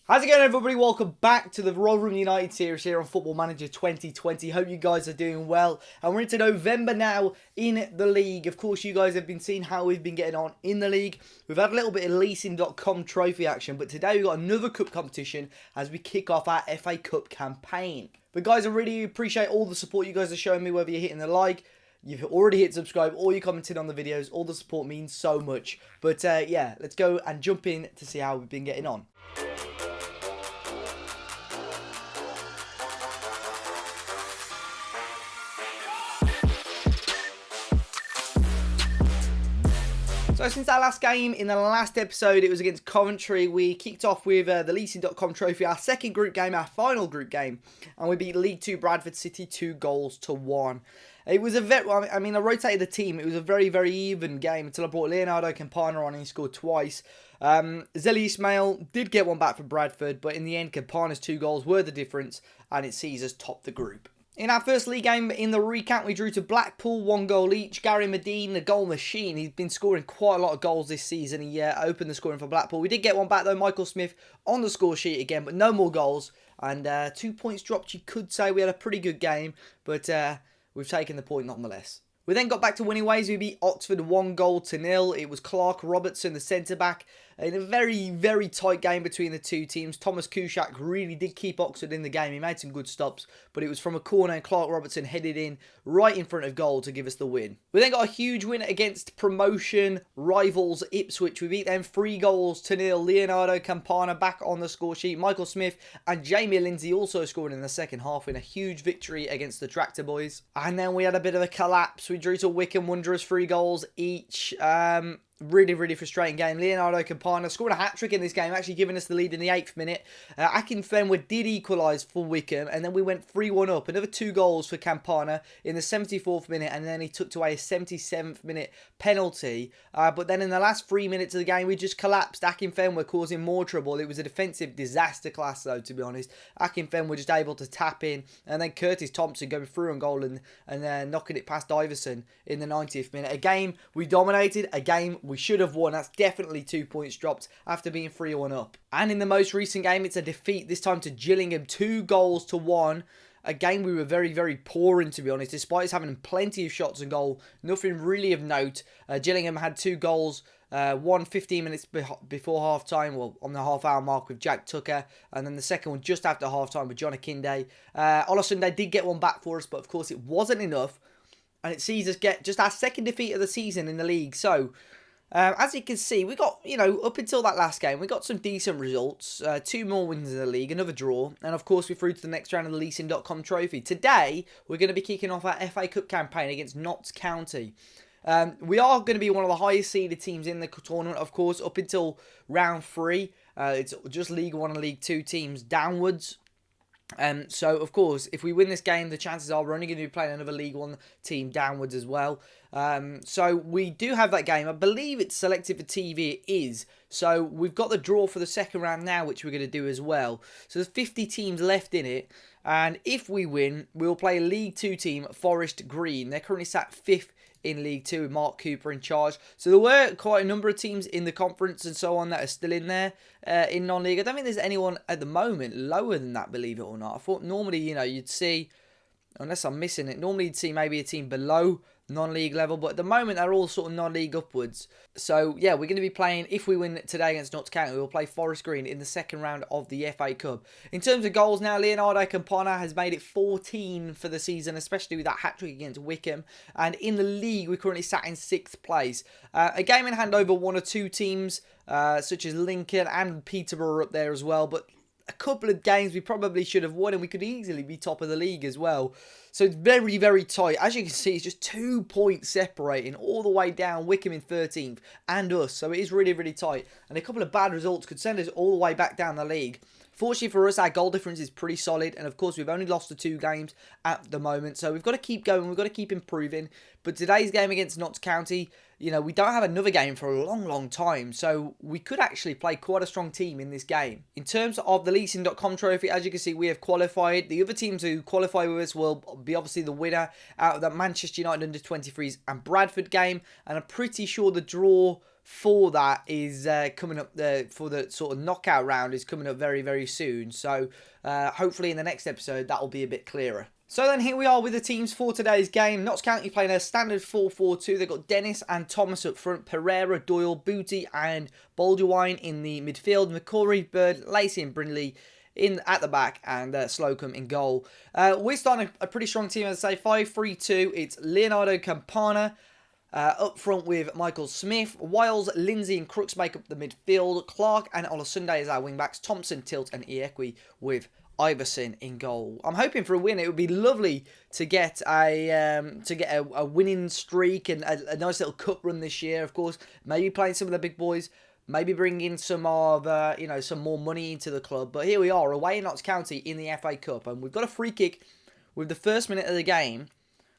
How's it going, everybody? Welcome back to the Rotherham United series here on Football Manager 2020. Hope you guys are doing well. And we're into November now in the league. Of course, you guys have been seeing how we've been getting on in the league. We've had a little bit of leasing.com trophy action, but today we've got another cup competition as we kick off our FA Cup campaign. But guys, I really appreciate all the support you guys are showing me, whether you're hitting the like, you've already hit subscribe, or you commented on the videos. All the support means so much. But yeah, let's go and jump in to see how we've been getting on. So since our last game in the last episode, it was against Coventry. We kicked off with the leasing.com trophy, our second group game, our final group game. And we beat League 2 Bradford City 2-1. It was a very, I rotated the team. It was a very, very even game until I brought Leonardo Campana on and he scored twice. Zeli Ismail did get one back for Bradford, but in the end, Campana's 2 goals were the difference and it sees us top the group. In our first league game in the recount, we drew to Blackpool, 1 goal each. Gary Medine, the goal machine. He's been scoring quite a lot of goals this season. He opened the scoring for Blackpool. We did get one back though, Michael Smith on the score sheet again, but no more goals. And 2 points dropped, you could say. We had a pretty good game, but we've taken the point nonetheless. We then got back to winning ways. We beat Oxford 1-0. It was Clark Robertson, the centre-back, in a very, very tight game between the two teams. Thomas Kuszak really did keep Oxford in the game. He made some good stops, but it was from a corner and Clark Robertson headed in right in front of goal to give us the win. We then got a huge win against promotion rivals Ipswich. We beat them 3-0. Leonardo Campana back on the score sheet. Michael Smith and Jamie Lindsay also scored in the second half in a huge victory against the Tractor Boys. And then we had a bit of a collapse. We drew to Wycombe Wanderers 3 goals each. Really, really frustrating game. Leonardo Campana scored a hat-trick in this game, actually giving us the lead in the 8th minute. Akinfenwa did equalise for Wycombe, and then we went 3-1 up. Another 2 goals for Campana in the 74th minute, and then he took away a 77th minute penalty. But then in the last 3 minutes of the game, we just collapsed. Akinfenwa causing more trouble. It was a defensive disaster class, though, to be honest. Akinfenwa just able to tap in, and then Curtis Thompson going through on goal and knocking it past Iverson in the 90th minute. A game we dominated, a game we should have won. That's definitely 2 points dropped after being 3-1 up. And in the most recent game, it's a defeat, this time to Gillingham, 2-1. A game we were very, very poor in, to be honest. Despite us having plenty of shots on goal, nothing really of note. Gillingham had 2 goals, one 15 minutes before half-time, well, on the half-hour mark with Jack Tucker, and then the second one just after half-time with John Akinde. Olasunde did get one back for us, but of course it wasn't enough. And it sees us get just our second defeat of the season in the league. So, as you can see, we got, up until that last game, we got some decent results. 2 more wins in the league, another draw. And of course, we're through to the next round of the leasing.com trophy. Today, we're going to be kicking off our FA Cup campaign against Notts County. We are going to be one of the highest seeded teams in the tournament, of course, up until round 3. It's just League 1 and League 2 teams downwards. So, of course, if we win this game, the chances are we're only going to be playing another League 1 team downwards as well. So, we do have that game. I believe it's selected for TV. It is. So, we've got the draw for the second round now, which we're going to do as well. So, there's 50 teams left in it. And if we win, we'll play a League 2 team, Forest Green. They're currently sat 5th in League 2 with Mark Cooper in charge. So there were quite a number of teams in the conference and so on that are still in there in non-league. I don't think there's anyone at the moment lower than that, believe it or not. I thought normally, you'd see, unless I'm missing it, normally you'd see maybe a team below non-league level, but at the moment they're all sort of non-league upwards. So yeah, we're going to be playing, if we win today against Notts County, we'll play Forest Green in the second round of the FA Cup. In terms of goals now, Leonardo Campana has made it 14 for the season, especially with that hat-trick against Wycombe. And in the league, we're currently sat in 6th place. A game in hand over 1 or 2 teams, such as Lincoln and Peterborough up there as well, but a couple of games we probably should have won and we could easily be top of the league as well. So it's very, very tight. As you can see, it's just 2 points separating all the way down Wycombe in 13th and us. So it is really, really tight. And a couple of bad results could send us all the way back down the league. Fortunately for us, our goal difference is pretty solid. And of course, we've only lost the 2 games at the moment. So we've got to keep going. We've got to keep improving. But today's game against Notts County, we don't have another game for a long, long time. So we could actually play quite a strong team in this game. In terms of the leasing.com trophy, as you can see, we have qualified. The other teams who qualify with us will be obviously the winner out of the Manchester United under-23s and Bradford game. And I'm pretty sure the draw for that is coming up for the sort of knockout round is coming up very, very soon. So hopefully in the next episode that will be a bit clearer. So then here we are with the teams for today's game. Notts County playing a standard 4-4-2. They've got Dennis and Thomas up front. Pereira, Doyle, Booty and Baldwin in the midfield. McCory, Bird, Lacey and Brindley at the back, and Slocum in goal. We're starting a pretty strong team, as I say, 5-3-2. It's Leonardo Campana up front with Michael Smith. Wiles, Lindsay and Crooks make up the midfield. Clark and Olasunde as our wing-backs. Thompson, Tilt and Iequi with Iverson in goal. I'm hoping for a win. It would be lovely to get a winning streak and a nice little cup run this year. Of course, maybe playing some of the big boys, maybe bringing in some of some more money into the club. But here we are, away in Notts County in the FA Cup, and we've got a free kick with the first minute of the game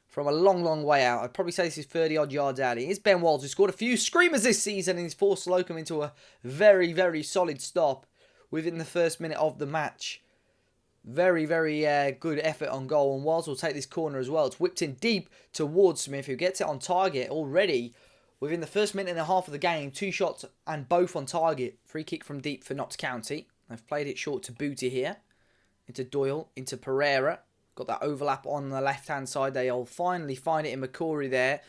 from a long, long way out. I'd probably say this is 30-odd yards out. It is Ben Walls, who scored a few screamers this season and he's forced Slocum into a very, very solid stop within the first minute of the match. Very, very good effort on goal, and Walls will take this corner as well. It's whipped in deep towards Smith, who gets it on target already within the first minute and a half of the game. 2 shots and both on target. Free kick from deep for Notts County. They've played it short to Booty here. Into Doyle, into Pereira. Got that overlap on the left-hand side. They'll finally find it in McCory there.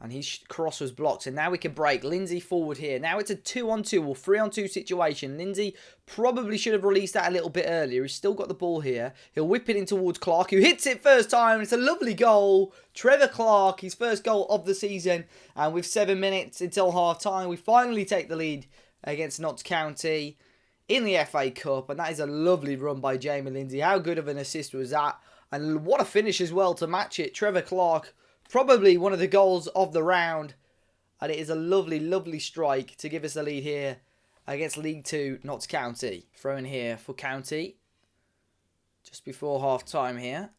And his cross was blocked. And now we can break. Lindsay forward here. Now it's a 2-on-2 or 3-on-2 situation. Lindsay probably should have released that a little bit earlier. He's still got the ball here. He'll whip it in towards Clark, who hits it first time. It's a lovely goal. Trevor Clark, his first goal of the season. And with 7 minutes until half-time, we finally take the lead against Notts County in the FA Cup. And that is a lovely run by Jamie Lindsay. How good of an assist was that? And what a finish as well to match it. Trevor Clark, probably one of the goals of the round. And it is a lovely, lovely strike to give us the lead here against League 2 Notts County. Throw in here for County. Just before half time here.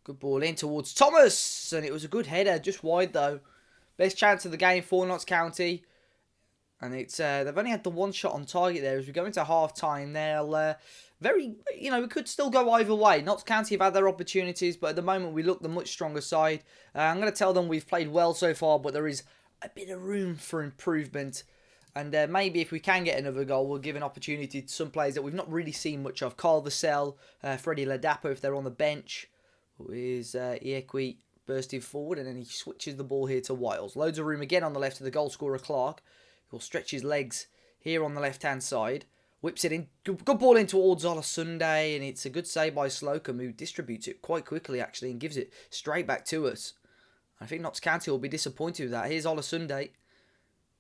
Good ball in towards Thomas. And it was a good header, just wide though. Best chance of the game for Notts County. And it's they've only had the 1 shot on target there. As we go into half time, they'll we could still go either way. Notts County have had their opportunities, but at the moment we look the much stronger side. I'm going to tell them we've played well so far, but there is a bit of room for improvement. And maybe if we can get another goal, we'll give an opportunity to some players that we've not really seen much of. Carl Vassell, Freddie Ladapo if they're on the bench. Is Iequi bursting forward, and then he switches the ball here to Wiles. Loads of room again on the left of the goal scorer Clark. He'll stretch his legs here on the left-hand side. Whips it in. Good ball in towards Olasunde. And it's a good save by Slocum, who distributes it quite quickly, actually, and gives it straight back to us. I think Notts County will be disappointed with that. Here's Olasunde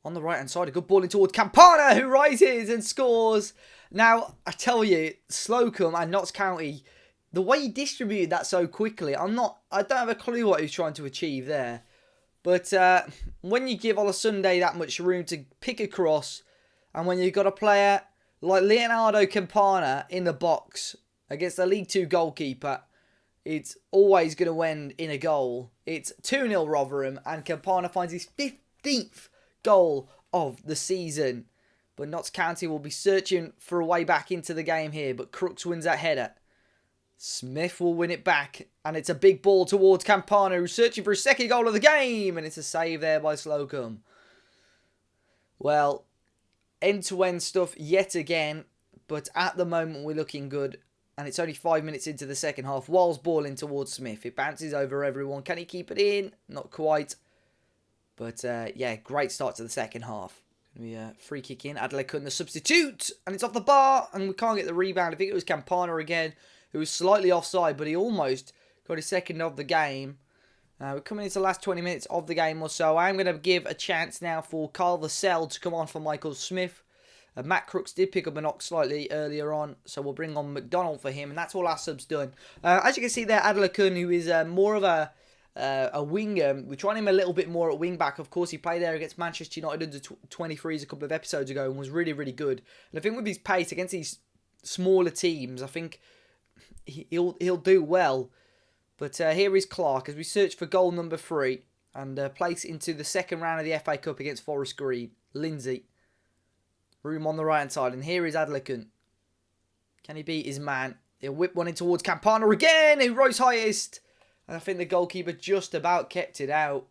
on the right-hand side. A good ball in towards Campana, who rises and scores. Now, I tell you, Slocum and Notts County, the way he distributed that so quickly, I don't have a clue what he was trying to achieve there. But when you give Olasunde that much room to pick across, and when you've got a player like Leonardo Campana in the box against a League 2 goalkeeper, it's always going to end in a goal. It's 2-0 Rotherham, and Campana finds his 15th goal of the season. But Notts County will be searching for a way back into the game here, but Crooks wins that header. Smith will win it back, and it's a big ball towards Campana, who's searching for his second goal of the game, and it's a save there by Slocum. Well, end-to-end stuff yet again, but at the moment we're looking good, and it's only 5 minutes into the second half. Wall's ball in towards Smith. It bounces over everyone. Can he keep it in? Not quite. But, yeah, great start to the second half. We free kick in. Adelaide Cunn, the substitute, and it's off the bar, and we can't get the rebound. I think it was Campana again, who was slightly offside, but he almost got his second of the game. We're coming into the last 20 minutes of the game or so. I'm going to give a chance now for Carl Vassell to come on for Michael Smith. Matt Crooks did pick up a knock slightly earlier on, so we'll bring on McDonald for him, and that's all our subs done. As you can see there, Adelaide Cunn, who is more of a winger. We're trying him a little bit more at wing back. Of course, he played there against Manchester United under 23s a couple of episodes ago and was really, really good. And I think with his pace against these smaller teams, I think he'll do well. But here is Clark as we search for goal number 3 and place into the second round of the FA Cup against Forest Green. Lindsay. Room on the right hand side. And here is Adlicant. Can he beat his man? He'll whip one in towards Campana again, who rose highest. And I think the goalkeeper just about kept it out.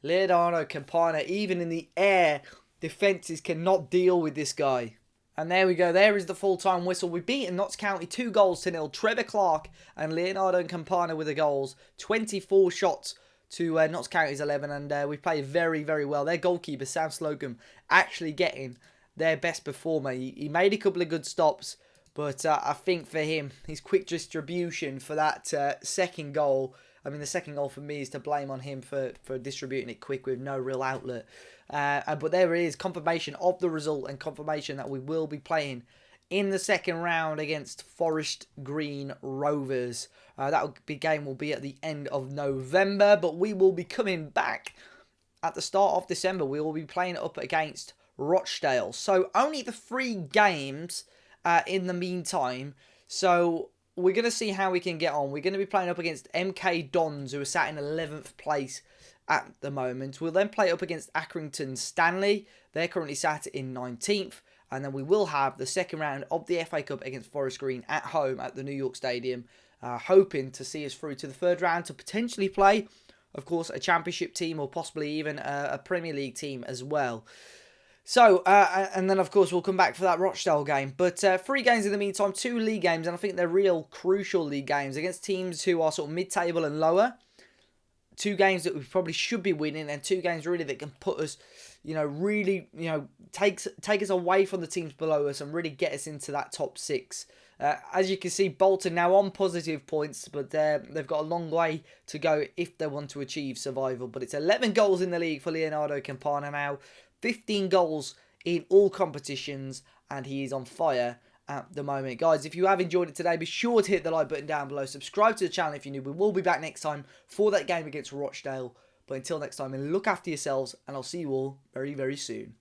Leonardo Campana, even in the air, Defences cannot deal with this guy. And there we go. There is the full-time whistle. We've beaten Notts County 2-0. Trevor Clark and Leonardo Campana with the goals. 24 shots to Notts County's 11. And we played very, very well. Their goalkeeper, Sam Slocum, actually getting their best performer. He made a couple of good stops. But I think for him, his quick distribution for that second goal. I mean, the second goal for me is to blame on him for distributing it quick with no real outlet. But there is confirmation of the result and confirmation that we will be playing in the second round against Forest Green Rovers. Game will be at the end of November, but we will be coming back at the start of December. We will be playing up against Rochdale. So only the 3 games in the meantime. So we're going to see how we can get on. We're going to be playing up against MK Dons, who are sat in 11th place at the moment. We'll then play up against Accrington Stanley. They're currently sat in 19th. And then we will have the second round of the FA Cup against Forest Green at home at the New York Stadium. Hoping to see us through to the third round to potentially play, of course, a Championship team or possibly even a Premier League team as well. So, and then, of course, we'll come back for that Rochdale game. But 3 games in the meantime, 2 league games, and I think they're real crucial league games against teams who are sort of mid-table and lower. 2 games that we probably should be winning, and 2 games really that can put us, really, take us away from the teams below us and really get us into that top 6. As you can see, Bolton now on positive points, but they've got a long way to go if they want to achieve survival. But it's 11 goals in the league for Leonardo Campana now. 15 goals in all competitions, and he is on fire at the moment. Guys, if you have enjoyed it today, be sure to hit the like button down below. Subscribe to the channel if you're new. We will be back next time for that game against Rochdale. But until next time, look after yourselves, and I'll see you all very, very soon.